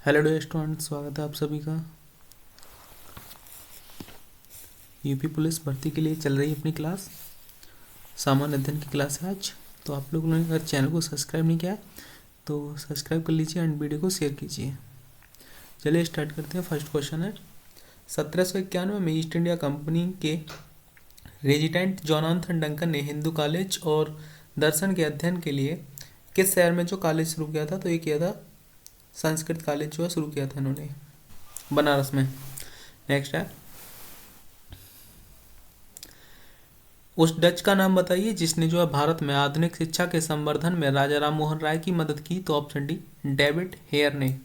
Hello dear student, स्वागत है आप सभी का। यूपी पुलिस भर्ती के लिए चल रही अपनी क्लास, सामान्य अध्ययन की क्लास है आज। तो आप लोगों ने अगर चैनल को सब्सक्राइब नहीं किया है तो सब्सक्राइब कर लीजिए एंड वीडियो को शेयर कीजिए। चलिए स्टार्ट करते हैं। फर्स्ट क्वेश्चन है, 1791 में ईस्ट इंडिया कंपनी के रेजिडेंट जोनाथन डंकन ने हिंदू कॉलेज और दर्शन के अध्ययन के लिए किस शहर में जो कॉलेज शुरू किया था? तो ये किया था संस्कृत कॉलेज जो है शुरू किया था इन्होंने, बनारस में। नेक्स्ट है, उस डच का नाम बताइए जिसने जो है भारत में आधुनिक शिक्षा के संवर्धन में राजा राम मोहन राय की मदद की? तो ऑप्शन डी, डेविड हेयर ने।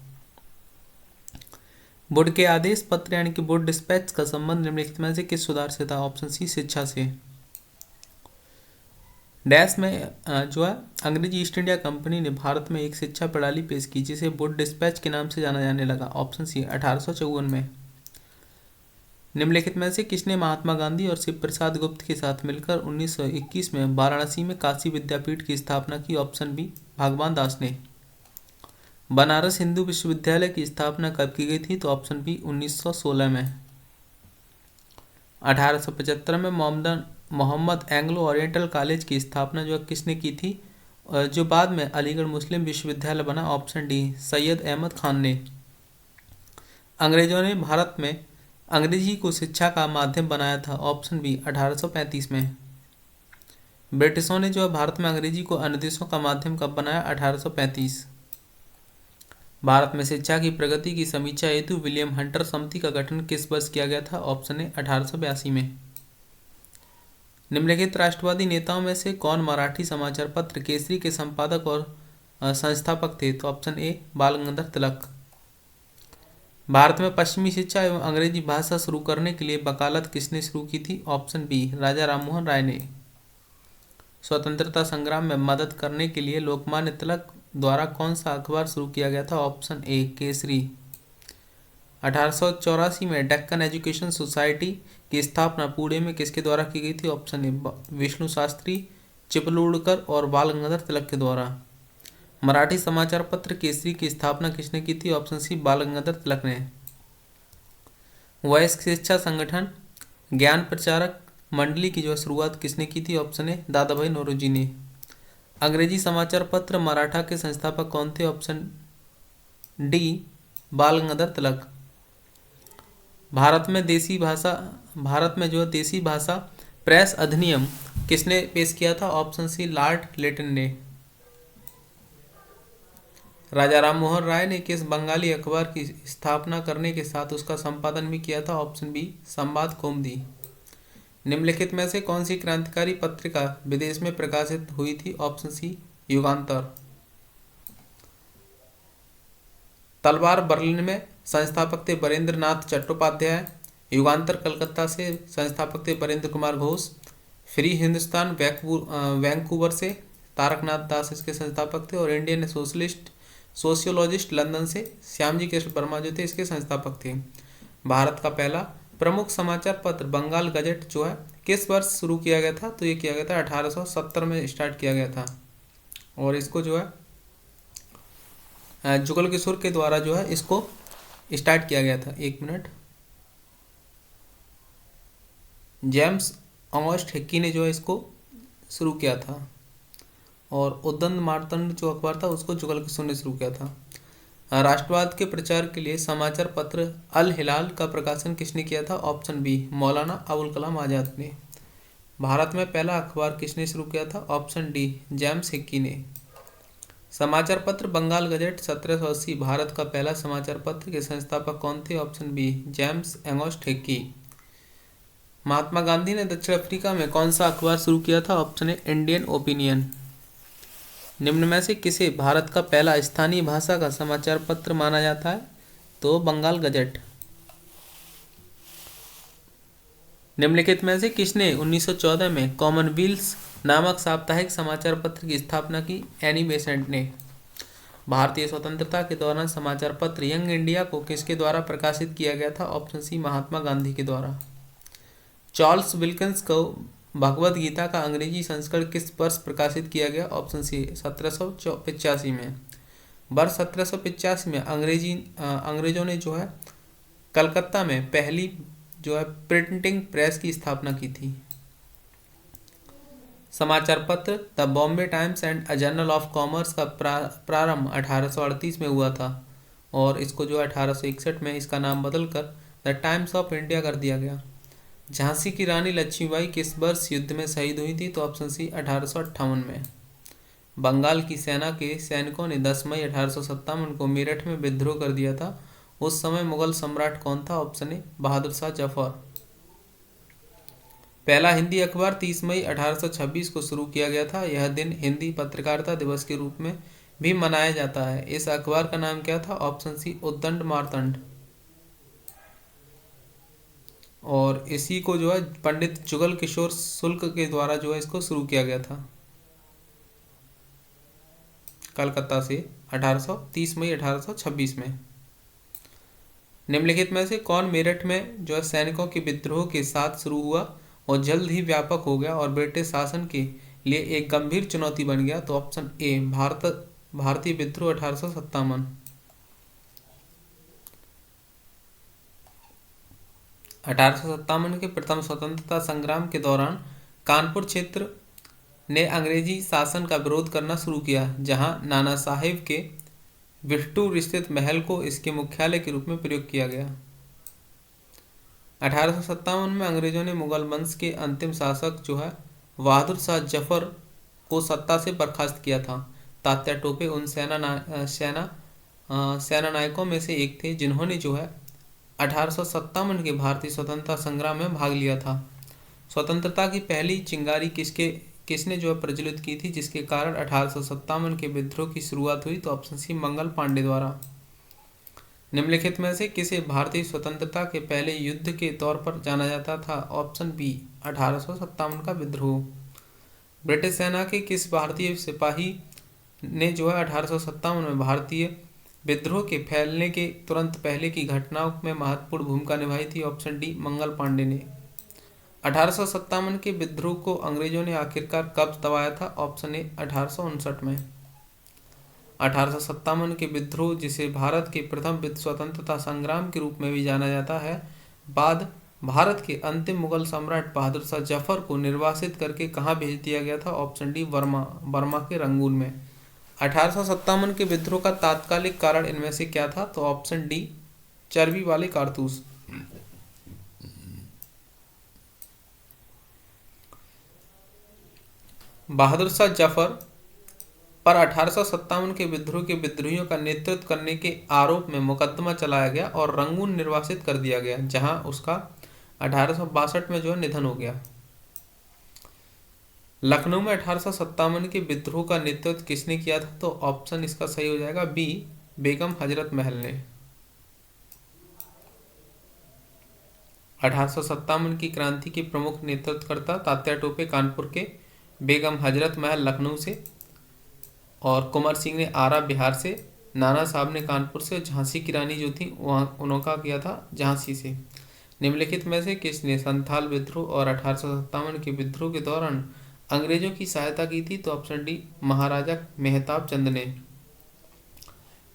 वुड के आदेश पत्र यानी कि वुड डिस्पैच का संबंध निम्नलिखित में से किस सुधार से था? ऑप्शन सी, शिक्षा से। डैश में जो है अंग्रेजी ईस्ट इंडिया कंपनी ने भारत में एक शिक्षा प्रणाली पेश की जिसे वुड डिस्पैच के नाम से जाना जाने लगा? ऑप्शन सी, 1854 में। निम्नलिखित में से किसने महात्मा गांधी और शिव प्रसाद गुप्त के साथ मिलकर 1921 में वाराणसी में काशी विद्यापीठ की स्थापना की? ऑप्शन बी, भगवान दास ने। बनारस हिंदू विश्वविद्यालय की स्थापना कब की गई थी? तो ऑप्शन बी, 1916 में। 1875 में मोहम्मद एंग्लो ओरिएंटल कॉलेज की स्थापना जो किसने की थी, जो बाद में अलीगढ़ मुस्लिम विश्वविद्यालय बना? ऑप्शन डी, सैयद अहमद खान ने। अंग्रेजों ने भारत में अंग्रेजी को शिक्षा का माध्यम बनाया था? ऑप्शन बी, 1835 में। ब्रिटिशों ने जो है भारत में अंग्रेजी को अनुदेशों का माध्यम कब बनाया? 1835। भारत में शिक्षा की प्रगति की समीक्षा हेतु विलियम हंटर समिति का गठन किस वर्ष किया गया था? ऑप्शन ए, 1882 में। निम्नलिखित राष्ट्रवादी नेताओं में से कौन मराठी समाचार पत्र केसरी के संपादक और संस्थापक थे? तो ऑप्शन ए, बाल गंगाधर तिलक। भारत में पश्चिमी शिक्षा एवं अंग्रेजी भाषा शुरू करने के लिए वकालत किसने शुरू की थी? ऑप्शन बी, राजा राममोहन राय ने। स्वतंत्रता संग्राम में मदद करने के लिए लोकमान्य तिलक द्वारा कौन सा अखबार शुरू किया गया था? Option A, Kesari. 1884 में डेक्कन एजुकेशन सोसाइटी की स्थापना पुणे में किसके द्वारा की गई थी? ऑप्शन ए, विष्णु शास्त्री, चिपलूणकर और बाल गंगाधर तिलक के द्वारा। मराठी समाचार पत्र केसरी की स्थापना किसने की थी? ऑप्शन सी, बाल गंगाधर तिलक ने। वयस्क शिक्षा संगठन ज्ञान प्रचारक मंडली की जो शुरुआत किसने की थी? ऑप्शन ए, दादाभाई नौरोजी ने। अंग्रेजी समाचार पत्र मराठा के संस्थापक कौन थे? ऑप्शन डी, बाल गंगाधर तिलक। भारत में जो देसी भाषा प्रेस अधिनियम किसने पेश किया था? ऑप्शन सी, लॉर्ड लिटन ने। राजा राममोहन राय ने किस बंगाली अखबार की स्थापना करने के साथ उसका संपादन भी किया था? ऑप्शन बी, संवाद कौमुदी। निम्नलिखित में से कौन सी क्रांतिकारी पत्रिका विदेश में प्रकाशित हुई थी? Option C, Yugantar. तलवार बर्लिन में संस्थापक थे बरेंद्र नाथ चट्टोपाध्याय। युगांतर कलकत्ता से संस्थापक थे बरेंद्र कुमार घोष। फ्री हिंदुस्तान वैंकूवर से तारकनाथ दास इसके संस्थापक थे। और इंडियन सोशियोलॉजिस्ट लंदन से श्यामजी कृष्ण वर्मा जो थे इसके संस्थापक थे। भारत का पहला प्रमुख समाचार पत्र बंगाल गजट जो है किस वर्ष शुरू किया गया था? तो ये किया गया था 1870 में स्टार्ट किया गया था। और इसको जो है जुगल किशोर के द्वारा जो है इसको स्टार्ट किया गया था। एक मिनट, जेम्स ऑगस्ट हिक्की ने जो है इसको शुरू किया था। और उद्दंड मार्तंड जो अखबार था उसको जुगल किशोर ने शुरू किया था। राष्ट्रवाद के प्रचार के लिए समाचार पत्र अल हिलाल का प्रकाशन किसने किया था? ऑप्शन बी, मौलाना अबुल कलाम आजाद ने। भारत में पहला अखबार किसने शुरू किया था? ऑप्शन डी, जेम्स हिक्की ने। समाचार पत्र बंगाल गजट 1780 भारत का पहला समाचार पत्र के संस्थापक कौन थे? Option B, James August Hicky. Mahatma Gandhi ने दक्षिण अफ्रीका में कौन सा अखबार शुरू किया था? Option A, Indian opinion. निम्न में से किसे भारत का पहला स्थानीय भाषा का समाचार पत्र माना जाता है? तो बंगाल गजट। निम्नलिखित में से किसने 1914 में कॉमनवेल्थ नामक साप्ताहिक समाचार पत्र की स्थापना की? एनी बेसेंट ने। भारतीय स्वतंत्रता के दौरान समाचार पत्र यंग इंडिया को किसके द्वारा प्रकाशित किया गया था? ऑप्शन सी, महात्मा गांधी के द्वारा। चार्ल्स विल्किंस को भगवद गीता का अंग्रेजी संस्करण किस वर्ष प्रकाशित किया गया? ऑप्शन सी, 1785 में। वर्ष 1785 में अंग्रेजों ने जो है कलकत्ता में पहली जो है प्रिंटिंग प्रेस की स्थापना की थी। समाचार पत्र the Bombay times and a journal of commerce का प्रारंभ 1838 में हुआ था और इसको जो 1861 में इसका नाम बदलकर द टाइम्स ऑफ इंडिया कर दिया गया। झांसी की रानी लक्ष्मीबाई किस वर्ष युद्ध में शहीद हुई थी? तो ऑप्शन सी 1858 में। बंगाल की सेना के सैनिकों ने 10 मई 1857 को मेरठ में विद्रोह कर दिया था। उस समय मुगल सम्राट कौन था? Option A Bahadur Shah Zafar. पहला हिंदी अखबार 30 मई 1826 को शुरू किया गया था। यह दिन हिंदी पत्रकारिता दिवस के रूप में भी मनाया जाता है। इस अखबार का नाम क्या था? Option C Udant Martand. और इसी को जो है पंडित जुगल किशोर शुक्ल के द्वारा जो है इसको शुरू किया गया था कलकत्ता से 30 मई 1826 में। निम्नलिखित में से कौन मेरठ में जो है सैनिकों के विद्रोह के साथ शुरू हुआ और जल्द ही व्यापक हो गया और ब्रिटिश शासन के लिए एक गंभीर चुनौती बन गया? तो ऑप्शन ए भारतीय विद्रोह 1857। 1857 के प्रथम स्वतंत्रता संग्राम के दौरान कानपुर क्षेत्र ने अंग्रेजी शासन का विरोध करना शुरू किया, जहां नाना साहेब के बिट्टू स्थित महल को इसके मुख्यालय के रूप में प्रयोग किया गया। 1857 में अंग्रेजों ने मुगल वंश के अंतिम शासक जो है बहादुर शाह जफर को सत्ता से बर्खास्त किया था। तात्या टोपे उन सेना नायकों में से एक थे जिन्होंने जो है 1857 के भारतीय स्वतंत्रता संग्राम में भाग लिया था। स्वतंत्रता की पहली चिंगारी किसने जो है प्रज्वलित की थी, जिसके कारण 1857 के विद्रोह की शुरुआत हुई? तो ऑप्शन सी मंगल पांडे द्वारा। निम्नलिखित में से किसे भारतीय स्वतंत्रता के पहले युद्ध के तौर पर जाना जाता था? ऑप्शन बी 1857 का विद्रोह। ब्रिटिश सेना के किस भारतीय सिपाही ने जो है 1857 में भारतीय विद्रोह के फैलने के तुरंत पहले की घटनाओं में महत्वपूर्ण भूमिका निभाई थी? ऑप्शन डी मंगल पांडे ने। 1857 के विद्रोह को अंग्रेजों ने आखिरकार कब दबाया था? ऑप्शन ए 1859 में। 1857 के विद्रोह, जिसे भारत के प्रथम स्वतंत्रता संग्राम के रूप में भी जाना जाता है, बाद भारत के अंतिम मुगल सम्राट बहादुर शाह जफर को निर्वासित करके कहाँ भेज दिया गया था? ऑप्शन डी बर्मा के रंगून में। 1857 के विद्रोह का तात्कालिक कारण इनमें से क्या था? तो ऑप्शन डी चर्बी वाले कारतूस। बहादुर शाह जफर पर 1857 के विद्रोह के विद्रोहियों का नेतृत्व करने के आरोप में मुकदमा चलाया गया और रंगून निर्वासित कर दिया गया, जहां उसका 1862 में जो है निधन हो गया। लखनऊ में 1857 के विद्रोह का नेतृत्व किसने किया था? तो ऑप्शन इसका सही हो जाएगा बी बेगम हजरत महल ने। 1857 की क्रांति के प्रमुख नेतृत्वकर्ता तात्या टोपे कानपुर के, बेगम हजरत महल लखनऊ से और कुंवर सिंह ने आरा बिहार से, नाना साहब ने कानपुर से, झांसी की रानी जो थी वहाँ उनका किया था झांसी से। निम्नलिखित में से किसने संथाल विद्रोह और 1857 के विद्रोह के दौरान अंग्रेजों की सहायता की थी? तो ऑप्शन डी महाराजा मेहताब चंद ने।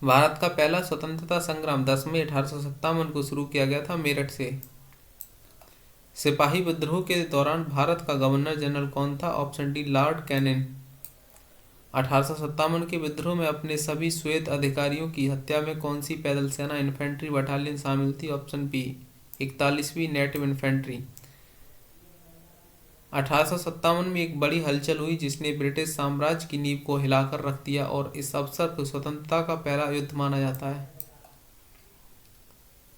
भारत का पहला स्वतंत्रता संग्राम 10 मई 1857 को शुरू किया गया था मेरठ से। सिपाही विद्रोह के दौरान भारत का गवर्नर जनरल कौन था? Option D Lord Canning. 1857 के विद्रोह में अपने सभी श्वेत अधिकारियों की हत्या में कौन सी पैदल सेना इन्फेंट्री बटालियन शामिल थी? ऑप्शन बी 41वीं नेटिव इन्फेंट्री। 1857 में एक बड़ी हलचल हुई जिसने ब्रिटिश साम्राज्य की नींव को हिलाकर रख दिया और इस अवसर को स्वतंत्रता का पहला युद्ध माना जाता है।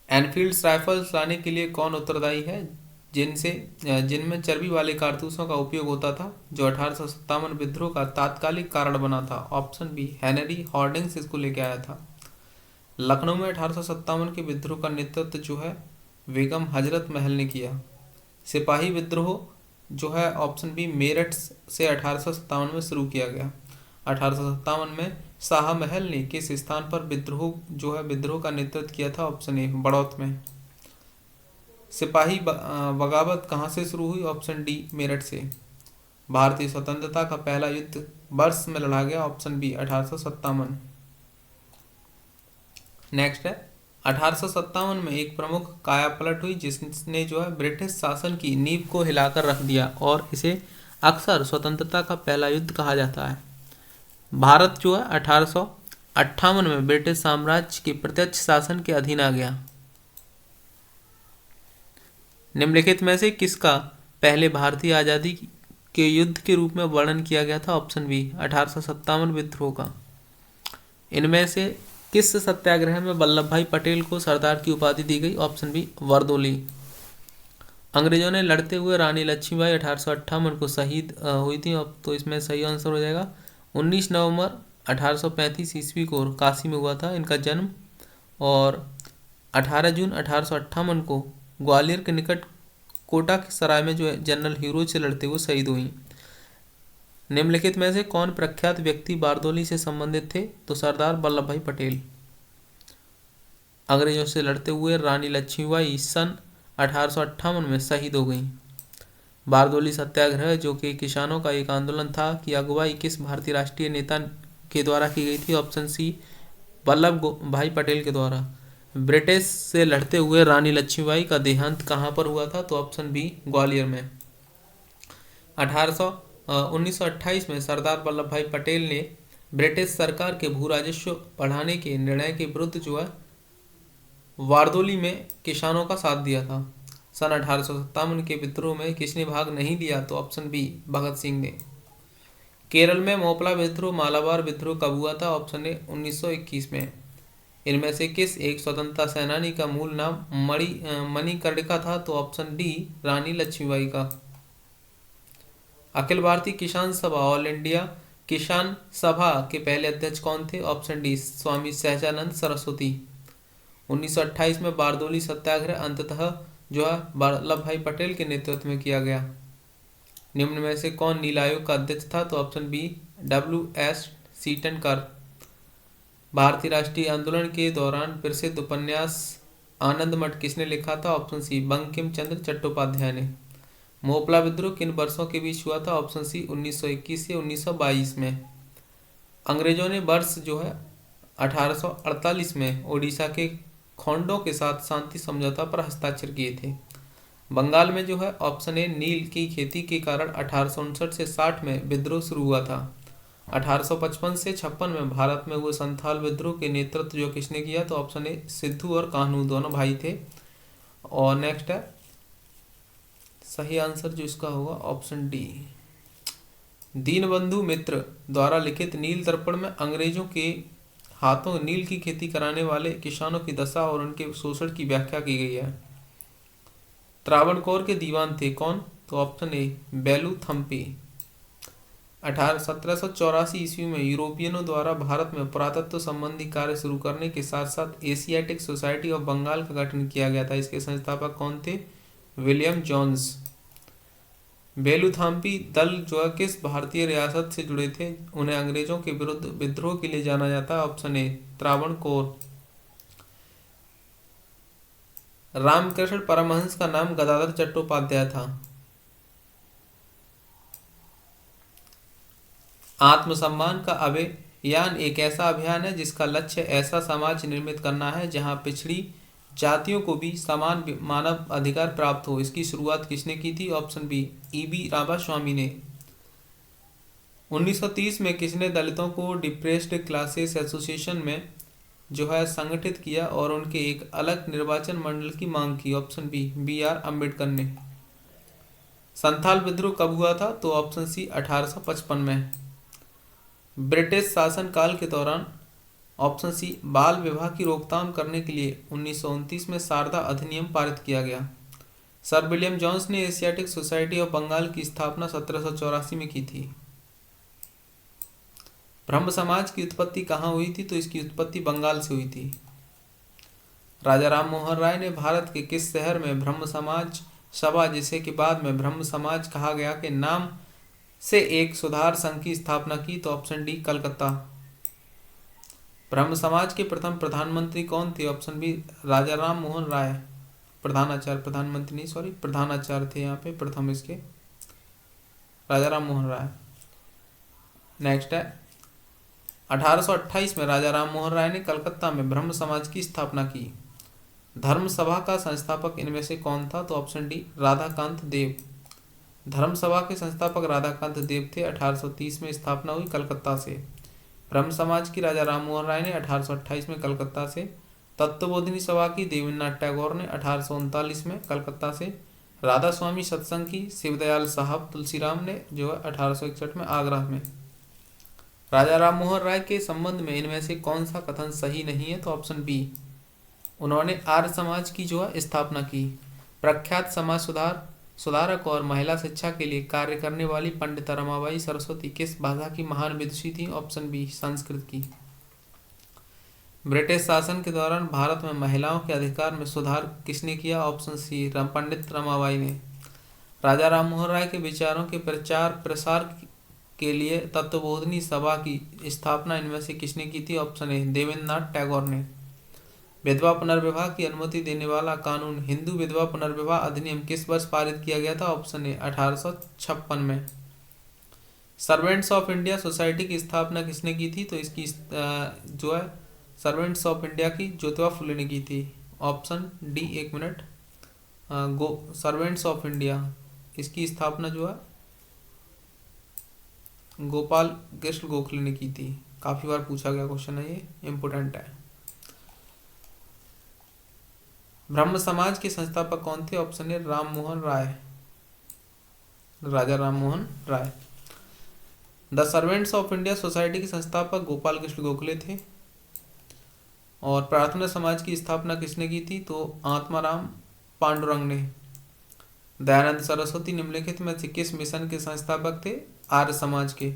एनफील्ड राइफल्स लाने के लिए कौन उत्तरदायी है, जिनमें चर्बी वाले कारतूसों का उपयोग होता था, जो 1857 विद्रोह का तात्कालिक कारण बना था? ऑप्शन बी हेनरी हॉर्डिंग्स इसको लेके आया था। लखनऊ में 1857 के विद्रोह का नेतृत्व जो है बेगम हजरत महल ने किया। सिपाही विद्रोह जो है ऑप्शन बी मेरठ से 1857 में शुरू किया गया। 1857 में शाह महल ने किस स्थान पर विद्रोह का नेतृत्व किया था? ऑप्शन ए बड़ौत में। सिपाही बगावत कहाँ से शुरू हुई? ऑप्शन डी मेरठ से। भारतीय स्वतंत्रता का पहला युद्ध वर्ष में लड़ा गया? Option B 1857। नेक्स्ट है 1857 में एक प्रमुख कायापलट हुई जिसने जो है ब्रिटिश शासन की नींव को हिलाकर रख दिया और इसे अक्सर स्वतंत्रता का पहला युद्ध कहा जाता है। भारत जो है 1858 में ब्रिटिश साम्राज्य के प्रत्यक्ष शासन के अधीन आ गया। निम्नलिखित में से किसका पहले भारतीय आज़ादी के युद्ध के रूप में वर्णन किया गया था? ऑप्शन बी 1857 विद्रोह का। इनमें से किस सत्याग्रह में वल्लभ भाई पटेल को सरदार की उपाधि दी गई? Option B Bardoli. अंग्रेजों ने लड़ते हुए रानी लक्ष्मीबाई 1858 को शहीद हुई थी। अब तो इसमें सही आंसर हो जाएगा 19 नवंबर 1835 ईस्वी को काशी में हुआ था इनका जन्म, और 18 जून 1858 को ग्वालियर के निकट कोटा के सराय में जो है जनरल हीरोज से लड़ते हुए शहीद हुई। निम्नलिखित में से कौन प्रख्यात व्यक्ति बारदोली से संबंधित थे? तो सरदार वल्लभ भाई पटेल। अंग्रेजों से लड़ते हुए रानी लक्ष्मीबाई सन 1858 में शहीद हो गई। बारदोली सत्याग्रह जो कि किसानों का एक आंदोलन था की अगुवाई किस भारतीय राष्ट्रीय नेता के द्वारा की गई थी? ऑप्शन सी वल्लभ भाई पटेल के द्वारा। ब्रिटिश से लड़ते हुए रानी लक्ष्मीबाई का देहांत कहाँ पर हुआ था? तो ऑप्शन बी ग्वालियर में। 1928 में सरदार वल्लभ भाई पटेल ने ब्रिटिश सरकार के भू राजस्व बढ़ाने के निर्णय के विरुद्ध जो है बारदोली में किसानों का साथ दिया था। सन 1857 के विद्रोह में किसने भाग नहीं लिया? तो ऑप्शन बी भगत सिंह ने। केरल में मोपला विद्रोह मालाबार विद्रोह कब हुआ था? ऑप्शन ए 1921 में। इनमें से किस एक स्वतंत्रता सेनानी का मूल नाम मणिकर्णिका था? तो ऑप्शन डी रानी लक्ष्मीबाई का। अखिल भारतीय किसान सभा ऑल इंडिया किसान सभा के पहले अध्यक्ष कौन थे? Option D Swami Sahajanand Saraswati. 1928 में बारदोली सत्याग्रह अंततः जो है वल्लभ भाई पटेल के नेतृत्व में किया गया। निम्न में से कौन नील आयोग का अध्यक्ष था? तो ऑप्शन बी WS सीटनकर। भारतीय राष्ट्रीय आंदोलन के दौरान प्रसिद्ध उपन्यास आनंद मठ किसने लिखा था? ऑप्शन सी बंकिम चंद्र चट्टोपाध्याय ने। मोपला विद्रोह किन वर्षों के बीच हुआ था? ऑप्शन सी 1921 से 1922 में। अंग्रेजों ने वर्ष जो है 1848 में ओडिशा के खोंडों के साथ शांति समझौता पर हस्ताक्षर किए थे। बंगाल में जो है ऑप्शन ए नील की खेती के कारण 1859 से 60 में विद्रोह शुरू हुआ था। 1855 से 56 में भारत में हुए संथाल विद्रोह के नेतृत्व जो किसने किया? तो ऑप्शन ए सिद्धू और कान्हू दोनों भाई थे। और नेक्स्ट है सही आंसर जो इसका होगा ऑप्शन डी। दीनबंधु मित्र द्वारा लिखित नील दर्पण में अंग्रेजों के हाथों नील की खेती कराने वाले किसानों की दशा और उनके शोषण की व्याख्या की गई है। त्रावणकोर के दीवान थे कौन? तो ऑप्शन ए बेलू थम्पी। 1784 ईस्वी में यूरोपियनों द्वारा भारत में पुरातत्व संबंधी कार्य शुरू करने के साथ साथ एशियाटिक सोसाइटी ऑफ बंगाल का गठन किया गया था। इसके संस्थापक कौन थे? William Jones. बेलूथाम्पी दल जो है किस भारतीय रियासत से जुड़े थे? उन्हें अंग्रेजों के विरुद्ध विद्रोह के लिए जाना जाता है। Option A Travancore. रामकृष्ण परमहंस का नाम गदाधर चट्टोपाध्याय था। आत्मसम्मान का अभियान एक ऐसा अभियान है जिसका लक्ष्य ऐसा समाज निर्मित करना है जहां पिछड़ी जातियों को भी समान मानव अधिकार प्राप्त हो। इसकी शुरुआत किसने की थी? ऑप्शन बी EB रामास्वामी ने। 1930 में किसने दलितों को डिप्रेस्ड क्लासेस एसोसिएशन में जो है संगठित किया और उनके एक अलग निर्वाचन मंडल की मांग की? ऑप्शन बी BR अम्बेडकर ने। संथाल विद्रोह कब हुआ था? तो ऑप्शन सी 1855 में। ब्रिटिश शासन काल के दौरान ऑप्शन सी बाल विवाह की रोकथाम करने के लिए 1929 में शारदा अधिनियम पारित किया गया। सर विलियम जोन्स ने एशियाटिक सोसाइटी ऑफ बंगाल की स्थापना 1784 में की थी। ब्रह्म समाज की उत्पत्ति कहाँ हुई थी? तो इसकी उत्पत्ति बंगाल से हुई थी। राजा राम मोहन राय ने भारत के किस शहर में ब्रह्म समाज सभा, जिसे के बाद में ब्रह्म समाज कहा गया, के नाम से एक सुधार संघ की स्थापना की? तो ऑप्शन डी कलकत्ता। ब्रह्म समाज के प्रथम प्रधानमंत्री कौन थे? ऑप्शन बी राजा राम मोहन राय। प्रधानाचार्य, प्रधानमंत्री नहीं सॉरी प्रधानाचार्य थे यहाँ पे प्रथम इसके, राजा राम मोहन राय। नेक्स्ट है 1828 में राजा राम मोहन राय ने कलकत्ता में ब्रह्म समाज की स्थापना की। धर्म सभा का संस्थापक इनमें से कौन था? तो ऑप्शन डी राधाकांत देव। धर्म सभा के संस्थापक राधाकांत देव थे। 1830 में स्थापना हुई कलकत्ता से। ब्रह्म समाज की राजा राम मोहन राय ने 1828 में कलकत्ता से। तत्वबोधिनी सभा की देवेंद्रनाथ टैगोर ने 1839 में कलकत्ता से। राधा स्वामी सत्संग की शिवदयाल साहब तुलसीराम ने जो है 1861 में आगरा में। राजा राम मोहन राय के संबंध में इनमें से कौन सा कथन सही नहीं है? तो ऑप्शन बी, उन्होंने आर्य समाज की जो है स्थापना की। प्रख्यात समाज सुधारक और महिला शिक्षा के लिए कार्य करने वाली पंडित रमाबाई सरस्वती किस भाषा की महान विदुषी थी? ऑप्शन बी, संस्कृत की। ब्रिटिश शासन के दौरान भारत में महिलाओं के अधिकार में सुधार किसने किया? ऑप्शन सी, पंडित रमाबाई ने। राजा राम मोहन राय के विचारों के प्रचार प्रसार के लिए तत्वबोधिनी सभा की स्थापना इनमें से किसने की थी? ऑप्शन ए, देवेंद्रनाथ टैगोर ने। विधवा पुनर्विवाह की अनुमति देने वाला कानून हिंदू विधवा पुनर्विवाह अधिनियम किस वर्ष पारित किया गया था? ऑप्शन ए, 1856 में। सर्वेंट्स ऑफ इंडिया सोसाइटी की स्थापना किसने की थी? तो इसकी जो है सर्वेंट्स ऑफ इंडिया की ज्योतिबा फुले ने की थी। ऑप्शन डी, एक मिनट, सर्वेंट्स ऑफ इंडिया, इसकी स्थापना जो है गोपाल कृष्ण गोखले ने की थी। काफी बार पूछा गया क्वेश्चन है, ये इम्पोर्टेंट है। ब्रह्म समाज के संस्थापक कौन थे? Option A, Ram Mohan Roy, Raja Ram Mohan Roy. The servants of India society के संस्थापक गोपाल कृष्ण गोखले थे। और प्रार्थना समाज की स्थापना किसने की थी? तो आत्माराम पांडुरंग ने। दयानंद सरस्वती निम्नलिखित में से किस मिशन के संस्थापक थे? आर्य समाज के।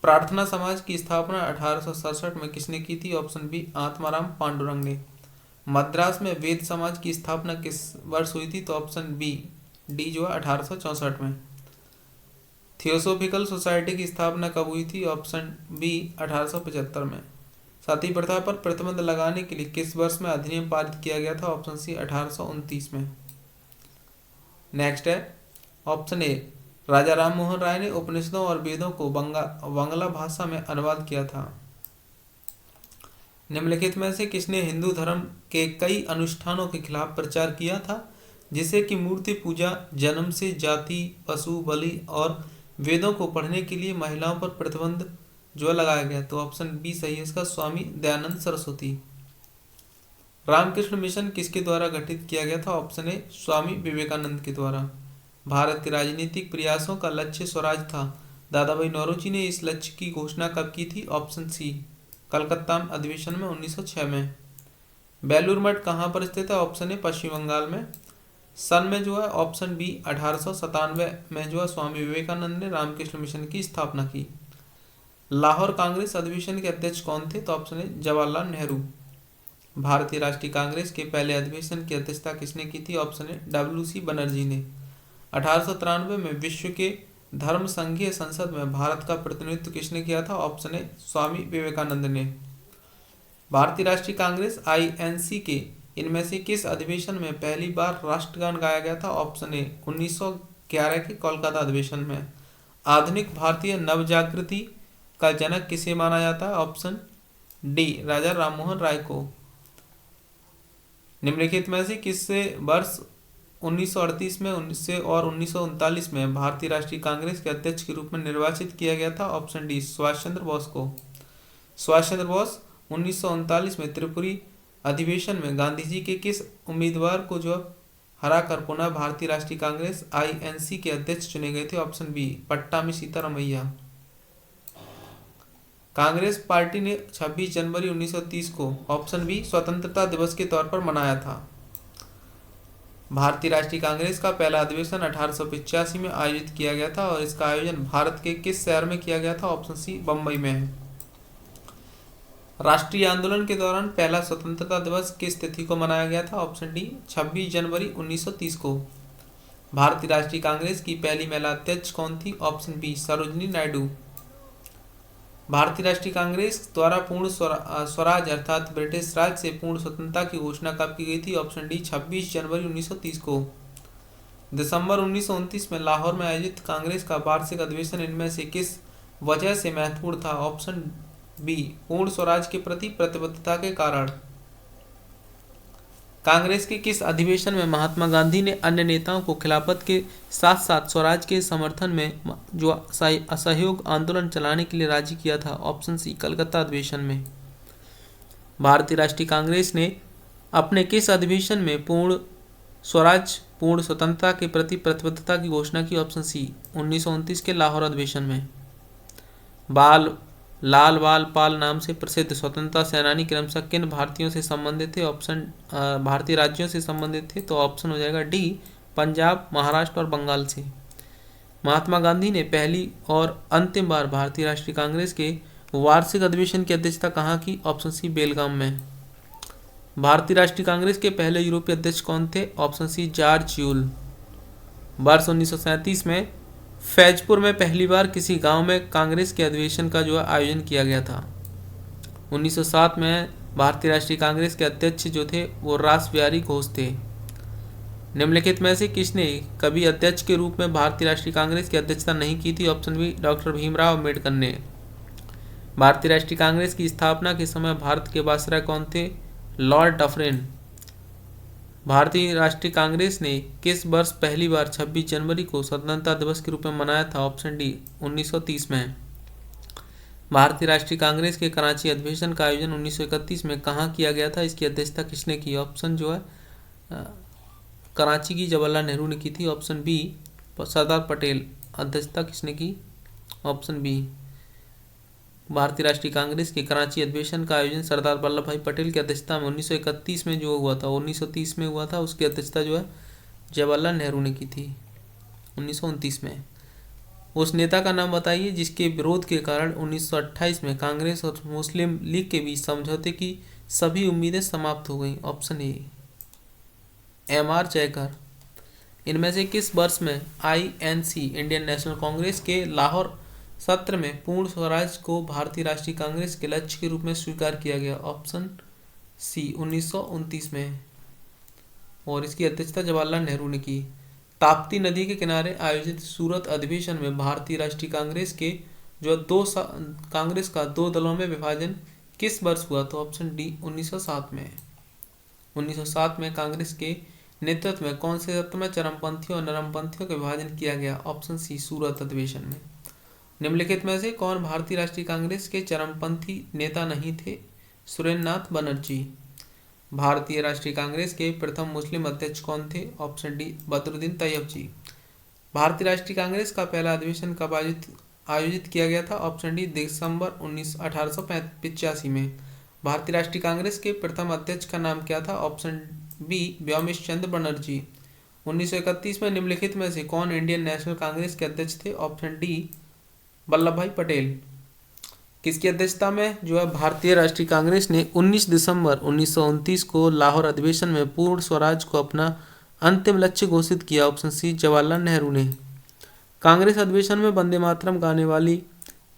प्रार्थना समाज की स्थापना 1867 में किसने की थी? ऑप्शन बी, आत्माराम पांडुरंग ने। मद्रास में वेद समाज की स्थापना किस वर्ष हुई थी? तो ऑप्शन बी, डी जो है 1864 में। थियोसोफिकल सोसाइटी की स्थापना कब हुई थी? ऑप्शन बी, 1875 में। सती प्रथा पर प्रतिबंध लगाने के लिए किस वर्ष में अधिनियम पारित किया गया था? ऑप्शन सी, 1829 में। नेक्स्ट है ऑप्शन ए, राजा राम मोहन राय ने उपनिषदों और वेदों को बांग्ला भाषा में अनुवाद किया था। निम्नलिखित में से किसने हिंदू धर्म के कई अनुष्ठानों के खिलाफ प्रचार किया था, जिससे कि मूर्ति पूजा, जन्म से जाति, पशु बलि और वेदों को पढ़ने के लिए महिलाओं पर प्रतिबंध जो लगाया गया? तो ऑप्शन बी सही है इसका, स्वामी दयानंद सरस्वती। रामकृष्ण मिशन किसके द्वारा गठित किया गया था? ऑप्शन ए, स्वामी विवेकानंद के द्वारा। भारत के राजनीतिक प्रयासों का लक्ष्य स्वराज था। दादा भाई नौरोजी ने इस लक्ष्य की घोषणा कब की थी? ऑप्शन सी, कलकत्ता अधिवेशन में 1906 में। बेलूर मठ कहाँ पर स्थित है? ऑप्शन ए, पश्चिम बंगाल में। सन में जो है ऑप्शन बी, 1897 में जो है स्वामी विवेकानंद ने रामकृष्ण मिशन की स्थापना की। लाहौर कांग्रेस अधिवेशन के अध्यक्ष कौन थे? तो ऑप्शन ए, जवाहरलाल नेहरू। भारतीय राष्ट्रीय कांग्रेस के पहले अधिवेशन की अध्यक्षता किसने की थी? ऑप्शन ए, WC बनर्जी ने। 1893 में विश्व के धर्म संघीय संसद में भारत का प्रतिनिधित्व किसने किया था? ऑप्शन ए, स्वामी विवेकानंद ने। भारतीय राष्ट्रीय कांग्रेस INC के इनमें से किस अधिवेशन में पहली बार राष्ट्रगान गाया गया था? ऑप्शन ए, 1911 के कोलकाता अधिवेशन में। आधुनिक भारतीय नवजागृति का जनक किसे माना जाता है? ऑप्शन डी, राजा राममोहन राय को। निम्नलिखित में से किससे वर्ष 1938 में 1939 में भारतीय राष्ट्रीय कांग्रेस के अध्यक्ष के रूप में निर्वाचित किया गया था? ऑप्शन डी, सुभाष चंद्र बोस को। सुभाष चंद्र बोस 1939 में त्रिपुरी अधिवेशन में गांधी जी के किस उम्मीदवार को जो हराकर पुनः भारतीय राष्ट्रीय कांग्रेस INC के अध्यक्ष चुने गए थे? Option B, Pattabhi Sitaramayya. Congress party ने 26 जनवरी 1930 को ऑप्शन बी, स्वतंत्रता दिवस के तौर पर मनाया था। भारतीय राष्ट्रीय कांग्रेस का पहला अधिवेशन 1885 में आयोजित किया गया था और इसका आयोजन भारत के किस शहर में किया गया था? ऑप्शन सी, बम्बई में है। राष्ट्रीय आंदोलन के दौरान पहला स्वतंत्रता दिवस किस तिथि को मनाया गया था? ऑप्शन डी, 26 जनवरी 1930 को। भारतीय राष्ट्रीय कांग्रेस की पहली महिला अध्यक्ष कौन थी? Option B, Sarojini Naidu. भारतीय राष्ट्रीय कांग्रेस द्वारा पूर्ण स्वराज अर्थात ब्रिटिश राज से पूर्ण स्वतंत्रता की घोषणा कब की गई थी? ऑप्शन डी, 26 जनवरी 1930 को। दिसंबर 1929 में लाहौर में आयोजित कांग्रेस का वार्षिक अधिवेशन इनमें से किस वजह से महत्वपूर्ण था? ऑप्शन बी पूर्ण स्वराज के प्रति प्रतिबद्धता के कारण। कांग्रेस के किस अधिवेशन में महात्मा गांधी ने अन्य नेताओं को खिलाफत के साथ साथ स्वराज के समर्थन में जो असहयोग आंदोलन चलाने के लिए राजी किया था? ऑप्शन सी कलकत्ता अधिवेशन में। भारतीय राष्ट्रीय कांग्रेस ने अपने किस अधिवेशन में पूर्ण स्वराज पूर्ण स्वतंत्रता के प्रति प्रतिबद्धता की घोषणा की? ऑप्शन सी 1929 के लाहौर अधिवेशन में। लाल बाल पाल नाम से प्रसिद्ध स्वतंत्रता सेनानी क्रमशः किन भारतीयों से संबंधित थे? ऑप्शन भारतीय राज्यों से संबंधित थे, तो ऑप्शन हो जाएगा डी पंजाब, महाराष्ट्र और बंगाल से। महात्मा गांधी ने पहली और अंतिम बार भारतीय राष्ट्रीय कांग्रेस के वार्षिक अधिवेशन की अध्यक्षता कहाँ की? ऑप्शन सी बेलगाम में। भारतीय राष्ट्रीय कांग्रेस के पहले यूरोपीय अध्यक्ष कौन थे? Option C George Yule. वर्ष 1937 में फैजपुर में पहली बार किसी गांव में कांग्रेस के अधिवेशन का जो है आयोजन किया गया था। 1907 में भारतीय राष्ट्रीय कांग्रेस के अध्यक्ष जो थे वो रास बिहारी घोष थे। निम्नलिखित में से किसने कभी अध्यक्ष के रूप में भारतीय राष्ट्रीय कांग्रेस की अध्यक्षता नहीं की थी? Option B doctor Bhimrao Ambedkar ने। भारतीय राष्ट्रीय कांग्रेस की स्थापना के समय भारत के वायसराय कौन थे? Lord Dufferin. भारतीय राष्ट्रीय कांग्रेस ने किस वर्ष पहली बार 26 जनवरी को स्वतंत्रता दिवस के रूप में मनाया था? ऑप्शन डी 1930 में। भारतीय राष्ट्रीय कांग्रेस के कराची अधिवेशन का आयोजन 1931 में कहाँ किया गया था? इसकी अध्यक्षता किसने की? ऑप्शन जो है कराची की जवाहरलाल नेहरू ने की थी। Option B Sardar Patel. अध्यक्षता किसने की? Option B. भारतीय राष्ट्रीय कांग्रेस के कराची अधिवेशन का आयोजन सरदार वल्लभ भाई पटेल की अध्यक्षता में 1931 में जो हुआ था, 1930 में हुआ था, उसकी अध्यक्षता जो है जवाहरलाल नेहरू ने की थी 1929 में। उस नेता का नाम बताइए जिसके विरोध के कारण 1928 में कांग्रेस और मुस्लिम लीग के बीच समझौते की सभी उम्मीदें समाप्त हो गईं। Option A M R. जयकर। इनमें से किस वर्ष में INC इंडियन नेशनल कांग्रेस के लाहौर सत्र में पूर्ण स्वराज को भारतीय राष्ट्रीय कांग्रेस के लक्ष्य के रूप में स्वीकार किया गया? ऑप्शन सी 1929 में, और इसकी अध्यक्षता जवाहरलाल नेहरू ने की। ताप्ती नदी के किनारे आयोजित सूरत अधिवेशन में भारतीय राष्ट्रीय कांग्रेस के जो कांग्रेस का दो दलों में विभाजन किस वर्ष हुआ? तो ऑप्शन डी 1907 में। 1907 में कांग्रेस के नेतृत्व में कौन से सत्र में चरमपंथियों और नरमपंथियों का विभाजन किया गया? ऑप्शन सी सूरत अधिवेशन में। निम्नलिखित में से कौन भारतीय राष्ट्रीय कांग्रेस के चरमपंथी नेता नहीं थे? सुरेंद्रनाथ बनर्जी। भारतीय राष्ट्रीय कांग्रेस के प्रथम मुस्लिम अध्यक्ष कौन थे? ऑप्शन डी बदरुद्दीन तैयब जी। भारतीय राष्ट्रीय कांग्रेस का पहला अधिवेशन कब आयोजित किया गया था? ऑप्शन डी दिसंबर 1885 में। भारतीय राष्ट्रीय कांग्रेस के प्रथम अध्यक्ष का नाम क्या था? ऑप्शन बी व्योमेश चंद्र बनर्जी। 1931 में निम्नलिखित में से कौन इंडियन नेशनल कांग्रेस के अध्यक्ष थे? ऑप्शन डी वल्लभ भाई पटेल। किसकी अध्यक्षता में जो है भारतीय राष्ट्रीय कांग्रेस ने 19 दिसंबर 1929 को लाहौर अधिवेशन में पूर्ण स्वराज को अपना अंतिम लक्ष्य घोषित किया? ऑप्शन सी जवाहरलाल नेहरू ने। कांग्रेस अधिवेशन में वंदे मातरम गाने वाली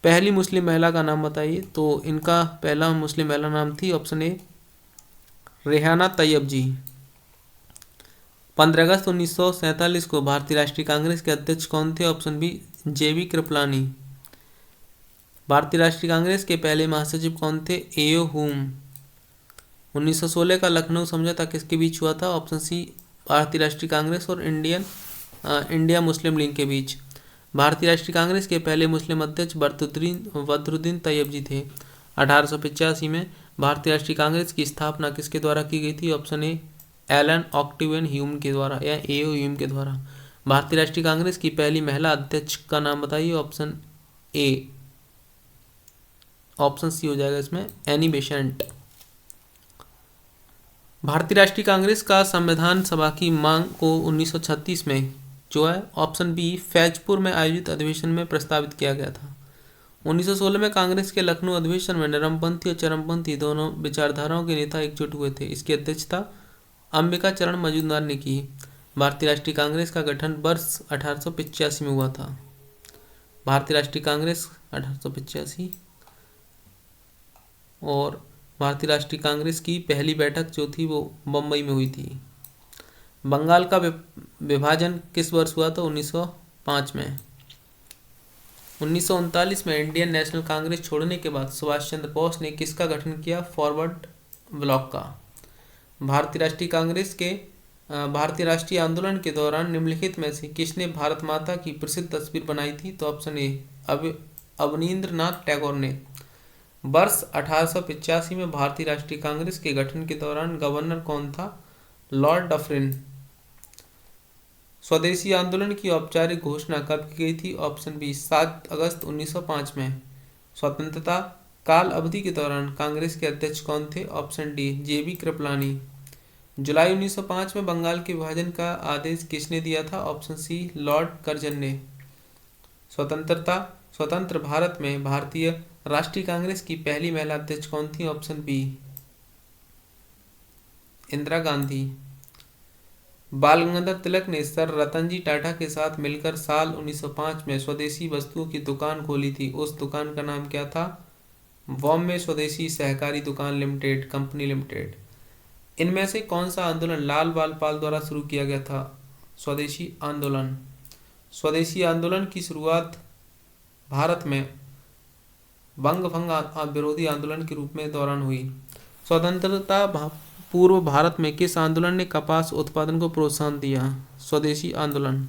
पहली मुस्लिम महिला का नाम बताइए? तो इनका पहला मुस्लिम महिला नाम थी option A Rehana Tyabji. 15 अगस्त 1947 को भारतीय राष्ट्रीय कांग्रेस के अध्यक्ष कौन थे? Option B JB Kripalani. भारतीय राष्ट्रीय कांग्रेस के पहले महासचिव कौन थे? A.O. हुम। 1916 का लखनऊ समझौता किसके बीच हुआ था? ऑप्शन सी भारतीय राष्ट्रीय कांग्रेस और इंडिया मुस्लिम लीग के बीच। भारतीय राष्ट्रीय कांग्रेस के पहले मुस्लिम अध्यक्ष बदरुद्दीन तैयब जी थे। 1885 में भारतीय राष्ट्रीय कांग्रेस की स्थापना किसके द्वारा की गई थी? Option A Allan Octavian Hume के द्वारा या A.O. ह्यूम के द्वारा। भारतीय राष्ट्रीय कांग्रेस की पहली महिला अध्यक्ष का नाम बताइए? ऑप्शन ए ऑप्शन सी हो जाएगा इसमें एनी बेसेंट। भारतीय राष्ट्रीय कांग्रेस का संविधान सभा की मांग को 1936 में जो है ऑप्शन बी फैजपुर में आयोजित अधिवेशन में प्रस्तावित किया गया था। 1916 में कांग्रेस के लखनऊ अधिवेशन में नरमपंथी और चरमपंथी दोनों विचारधाराओं के नेता एकजुट हुए थे। इसकी अध्यक्षता अंबिका चरण मजूमदार ने की। भारतीय राष्ट्रीय कांग्रेस का गठन वर्ष 1885 में हुआ था। भारतीय राष्ट्रीय कांग्रेस 1885 और भारतीय राष्ट्रीय कांग्रेस की पहली बैठक जो थी वो बम्बई में हुई थी। बंगाल का विभाजन किस वर्ष हुआ था? 1905 में। 1939 में इंडियन नेशनल कांग्रेस छोड़ने के बाद सुभाष चंद्र बोस ने किसका गठन किया? फॉरवर्ड ब्लॉक का। भारतीय राष्ट्रीय कांग्रेस के भारतीय राष्ट्रीय आंदोलन के दौरान निम्नलिखित में से किसने भारत माता की प्रसिद्ध तस्वीर बनाई थी? तो ऑप्शन ए अवनींद्रनाथ टैगोर ने। वर्ष 1885 में भारतीय राष्ट्रीय कांग्रेस के गठन के दौरान गवर्नर कौन था? Lord Dufferin. स्वदेशी आंदोलन की औपचारिक घोषणा कब की गई थी? ऑप्शन बी 7 अगस्त 1905 में। स्वतंत्रता काल अवधि के दौरान कांग्रेस के अध्यक्ष कौन थे? ऑप्शन डी जेबी कृपलानी। जुलाई 1905 में बंगाल के विभाजन का आदेश किसने दिया था? ऑप्शन सी लॉर्ड कर्जन ने। स्वतंत्र भारत में भारतीय राष्ट्रीय कांग्रेस की पहली महिला अध्यक्ष कौन थी? Option B Indira Gandhi. बाल गंगाधर तिलक ने सर रतनजी टाटा के साथ मिलकर साल 1905 में स्वदेशी वस्तुओं की दुकान खोली थी। उस दुकान का नाम क्या था? बॉम्बे स्वदेशी सहकारी दुकान लिमिटेड कंपनी लिमिटेड। इनमें से कौन सा आंदोलन लाल बाल पाल द्वारा शुरू किया गया था? स्वदेशी आंदोलन। स्वदेशी आंदोलन की शुरुआत भारत में बंग भंग विरोधी आंदोलन के रूप में दौरान हुई। स्वतंत्रता पूर्व भारत में किस आंदोलन ने कपास उत्पादन को प्रोत्साहन दिया? स्वदेशी आंदोलन।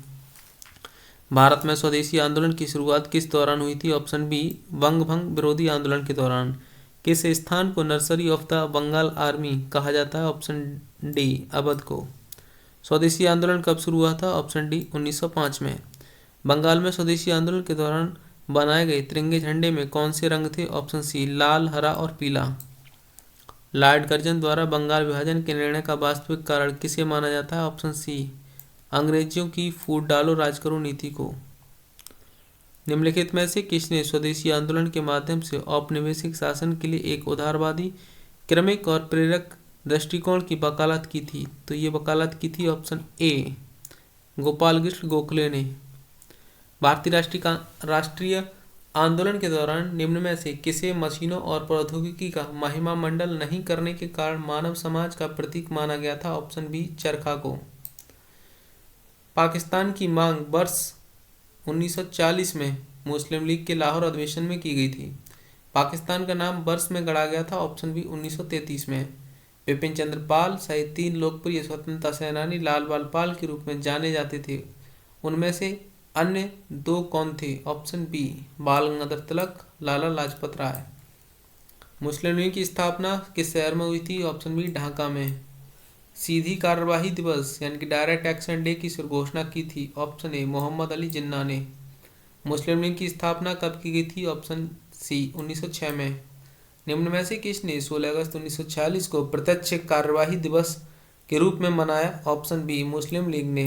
भारत में स्वदेशी आंदोलन की शुरुआत किस दौरान हुई थी? ऑप्शन बी बंग भंग विरोधी आंदोलन के दौरान। किस स्थान को nursery of the Bengal army कहा जाता है? ऑप्शन डी अवध को। स्वदेशी आंदोलन कब शुरू हुआ था? ऑप्शन डी 1905 में। बंगाल में स्वदेशी आंदोलन के दौरान बनाए गए तिरंगे झंडे में कौन से रंग थे? ऑप्शन सी लाल, हरा और पीला। लॉर्ड कर्जन द्वारा बंगाल विभाजन के निर्णय का वास्तविक कारण किसे माना जाता है? ऑप्शन सी अंग्रेजियों की फूट डालो राज करो नीति को। निम्नलिखित में से किसने स्वदेशी आंदोलन के माध्यम से औपनिवेशिक शासन के लिए एक उदारवादी, क्रमिक और प्रेरक दृष्टिकोण की वकालत की थी? तो ये वकालत की थी ऑप्शन ए गोपाल कृष्ण गोखले ने। भारतीय राष्ट्रीय आंदोलन के दौरान निम्न में से किसे मशीनों और प्रौद्योगिकी का महिमा मंडल नहीं करने के कारण मानव समाज का प्रतीक माना गया था? ऑप्शन बी चरखा को। पाकिस्तान की मांग वर्ष 1940 में मुस्लिम लीग के लाहौर अधिवेशन में की गई थी। पाकिस्तान का नाम वर्ष में गढ़ा गया था? ऑप्शन बी 1933 में। बिपिन चंद्र पाल सहित 3 लोकप्रिय स्वतंत्रता सेनानी लाल बाल पाल के रूप में जाने जाते थे। उनमें से अन्य 2 कौन थे? ऑप्शन बी बाल गंगाधर तिलक, लाला लाजपत राय। मुस्लिम लीग की स्थापना किस शहर में हुई थी? ऑप्शन बी ढाका में। सीधी कार्यवाही दिवस यानी कि डायरेक्ट एक्शन डे की घोषणा की थी? ऑप्शन ए मोहम्मद अली जिन्ना ने। मुस्लिम लीग की स्थापना कब की गई थी? ऑप्शन सी 1906 में। निम्न में से किसने 16 अगस्त 1946 को प्रत्यक्ष कार्यवाही दिवस के रूप में मनाया? ऑप्शन बी मुस्लिम लीग ने।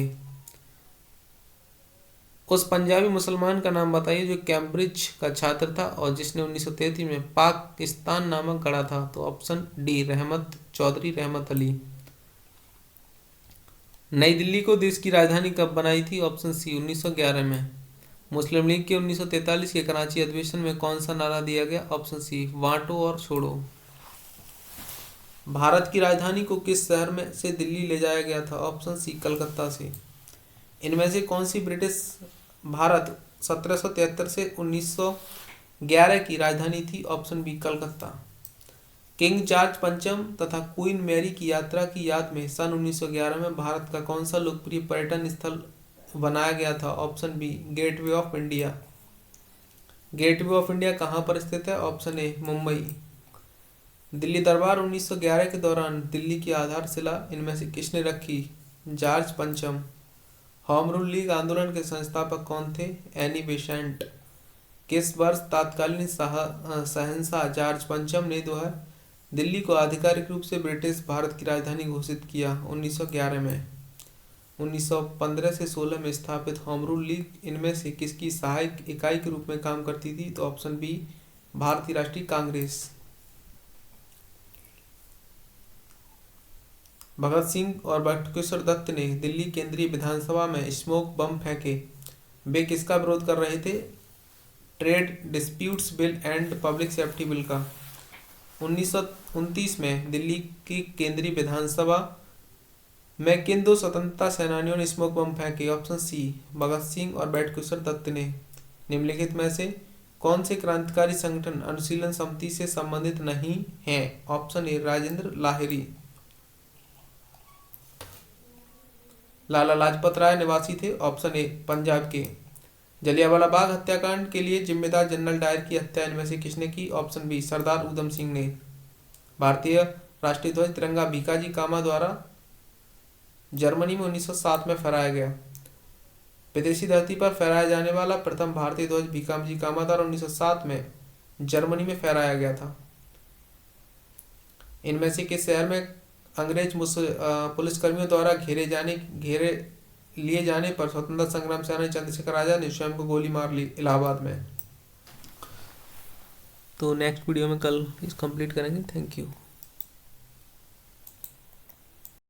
उस पंजाबी मुसलमान का नाम बताइए जो कैम्ब्रिज का छात्र था और जिसने 1933 में पाकिस्तान नामक गढ़ा था? तो ऑप्शन डी चौधरी रहमत अली। नई दिल्ली को देश की राजधानी कब बनाई थी? ऑप्शन सी 1911 में। मुस्लिम लीग के 1943 के कराची अधिवेशन में कौन सा नारा दिया गया? ऑप्शन सी बांटो और छोड़ो। भारत की राजधानी को किस शहर में से दिल्ली ले जाया गया था? ऑप्शन सी कलकत्ता से। इनमें से कौन सी ब्रिटिश भारत 1773 से 1911 की राजधानी थी? Option B Calcutta. King George पंचम तथा क्वीन मैरी की यात्रा की याद में सन 1911 में भारत का कौन सा लोकप्रिय पर्यटन स्थल बनाया गया था? Option B gateway of India. Gateway of India कहाँ पर स्थित है? ऑप्शन ए मुंबई। दिल्ली दरबार 1911 के दौरान दिल्ली की आधारशिला इनमें से किसने रखी? जॉर्ज पंचम। होम रूल लीग आंदोलन के संस्थापक कौन थे? Annie Besant. किस वर्ष तत्कालीन शहंशाह जॉर्ज पंचम ने दिल्ली को आधिकारिक रूप से ब्रिटिश भारत की राजधानी घोषित किया? 1911 में। 1915 से 16 में स्थापित होम रूल लीग इनमें से किसकी सहायक इकाई के रूप में काम करती थी? तो ऑप्शन बी भारतीय राष्ट्रीय कांग्रेस। भगत सिंह और बटुकेश्वर दत्त ने दिल्ली केंद्रीय विधानसभा में स्मोक बम फेंके। वे किसका विरोध कर रहे थे? Trade disputes bill and public safety bill का। 1929 में दिल्ली की केंद्रीय विधानसभा में किन 2 स्वतंत्रता सेनानियों ने स्मोक बम फेंके? ऑप्शन सी भगत सिंह और बटुकेश्वर दत्त ने। निम्नलिखित में से कौन से क्रांतिकारी संगठन अनुशीलन समिति से संबंधित नहीं है? Option A Rajendra Lahiri. लाला लाजपत राय निवासी थे। ऑप्शन ए पंजाब के। जलियांवाला बाग हत्याकांड के लिए जिम्मेदार जनरल डायर की हत्या इनमें से किसने की? ऑप्शन बी सरदार उधम सिंह ने। भारतीय राष्ट्रीय ध्वज तिरंगा भीकाजी कामा द्वारा जर्मनी में 1907 में फहराया गया। विदेशी धरती पर फहराया जाने वाला प्रथम भारतीय ध्वज भीकाजी कामा द्वारा 1907 में जर्मनी में फहराया गया था। इनमें से किस शहर में अंग्रेज पुलिसकर्मियों द्वारा घेरे लिए जाने पर स्वतंत्रता संग्राम सेनानी चंद्रशेखर आजाद ने स्वयं को गोली मार ली? इलाहाबाद में। तो नेक्स्ट वीडियो में कल इस कंप्लीट करेंगे। Thank you.